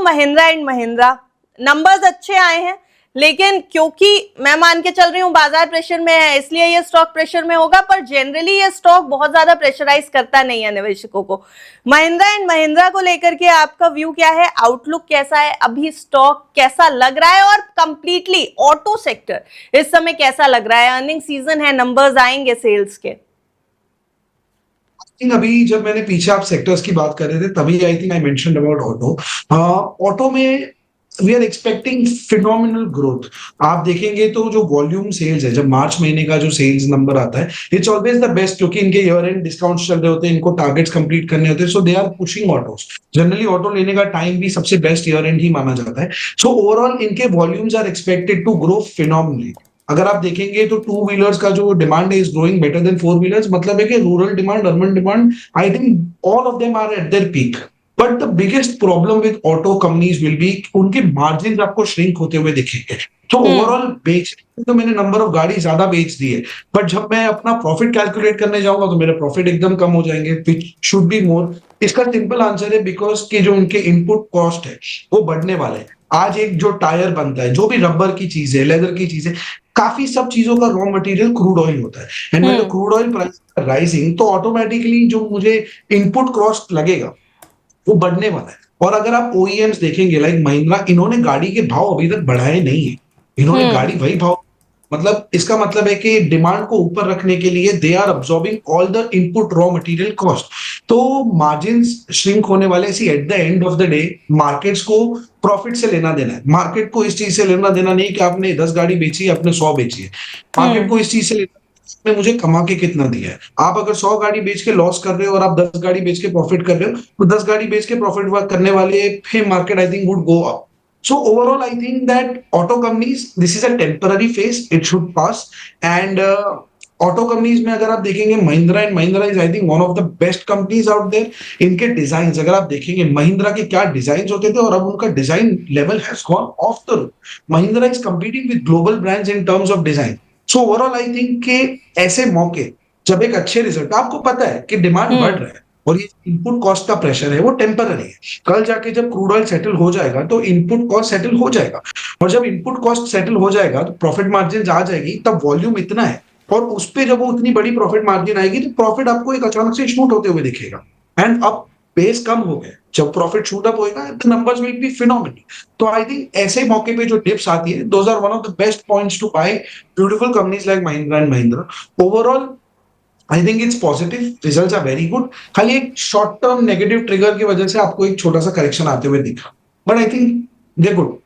Mahindra and Mahindra, numbers अच्छे आए हैं, लेकिन क्योंकि मैं मान के चल रही हूँ बाजार प्रेशर में है इसलिए ये स्टॉक प्रेशर में होगा, पर जनरली ये स्टॉक बहुत ज्यादा प्रेशराइज करता नहीं है निवेशकों को। महिंद्रा एंड महिंद्रा को लेकर के आपका व्यू क्या है, आउटलुक कैसा है, अभी स्टॉक कैसा लग रहा है, और कंप्लीटली ऑटो सेक्टर इस समय कैसा लग रहा है? अर्निंग सीजन है, नंबर्स आएंगे सेल्स के। अभी जब मैंने पीछे आप सेक्टर्स की बात कर रहे थे तभी I think I mentioned about auto. Auto में we are expecting phenomenal growth. आप देखेंगे तो जो वॉल्यूम सेल्स है, जब मार्च महीने का जो सेल्स नंबर आता है, इट्स ऑलवेज द बेस्ट, क्योंकि इनके ईयर एंड डिस्काउंट्स चल रहे होते हैं, इनको टारगेट्स कंप्लीट करने होते हैं, so they are pushing autos. Generally auto लेने का टाइम भी सबसे बेस्ट ईयर एंड ही माना जाता है। सो ओवरऑल इनके volumes are expected to grow phenomenally. अगर आप देखेंगे तो टू व्हीलर्स का जो डिमांड है is growing better than four wheelers, मतलब है कि rural demand, urban demand, I think all of them are at their peak. But the biggest problem with auto companies will be उनके margin आपको shrink होते हुए दिखेंगे। तो ओवरऑल बेचने तो मैंने नंबर ऑफ गाड़ी ज्यादा बेच दी है, बट जब मैं अपना प्रॉफिट कैलकुलेट करने जाऊंगा तो मेरे प्रॉफिट एकदम कम हो जाएंगे, विच शुड बी मोर। इसका सिंपल आंसर है बिकॉज कि जो उनके इनपुट कॉस्ट है वो बढ़ने वाले हैं। आज एक जो टायर बनता है, जो भी रबर की चीज है, लेदर की चीज है, काफी सब चीजों का रॉ मटेरियल क्रूड ऑयल होता है। And when the crude oil price rising, तो ऑटोमेटिकली जो मुझे इनपुट कॉस्ट लगेगा वो बढ़ने वाला है। और अगर आप ओईएम्स देखेंगे लाइक महिंद्रा, इन्होंने गाड़ी के भाव अभी तक बढ़ाए नहीं है, इन्होंने गाड़ी वही भाव, मतलब इसका मतलब है कि डिमांड को ऊपर रखने के लिए they are absorbing all the input raw material cost. तो मार्जिन श्रिंक होने वाले, see at the end of the day markets को प्रॉफिट से लेना देना है। मार्केट को इस चीज से लेना देना नहीं कि आपने 10 गाड़ी बेची है, आपने 100 बेची है। मार्केट को इस चीज से लेना ने मुझे कमा के कितना दिया है। आप अगर 100 गाड़ी बेच के लॉस कर रहे हो और आप 10 गाड़ी बेच के प्रॉफिट कर रहे हो, तो 10 गाड़ी बेच के प्रॉफिट करने वाले फिर market I think would go up. So overall, I think that auto companies, this is a temporary phase. It should pass. And auto companies में अगर आप देखेंगे, Mahindra and Mahindra is I think one of the best companies out there. इनके design अगर आप देखेंगे, महिंद्रा के क्या डिजाइन होते थे और अब उनका design level has gone of the roof. Mahindra is competing with global brands in terms of design. So overall I think के ऐसे मौके जब एक अच्छे रिजल्ट, आपको पता है कि डिमांड बढ़ रहा है और ये इनपुट कॉस्ट का प्रेशर है वो टेम्पररी है। कल जाके जब क्रूड ऑयल सेटल हो जाएगा तो इनपुट कॉस्ट सेटल हो जाएगा, और जब इनपुट कॉस्ट सेटल हो जाएगा तो प्रॉफिट मार्जिन आ जाएगी। तब वॉल्यूम इतना है और उस पे जब वो इतनी बड़ी प्रॉफिट मार्जिन आएगी तो प्रॉफिट आपको एक अचानक से शूट होते हुए दिखेगा। एंड अब बेस कम हो गया, जब प्रॉफिट शूट अप होएगा the numbers will be phenomenal. तो आई थिंक ऐसे मौके पे जो टिप्स आती है, those are one of the best points to buy beautiful companies like Mahindra and Mahindra. Overall I think it's positive, results are very good. खाली एक शॉर्ट टर्म नेगेटिव ट्रिगर की वजह से आपको एक छोटा सा करेक्शन आते हुए दिखा, but I think they good.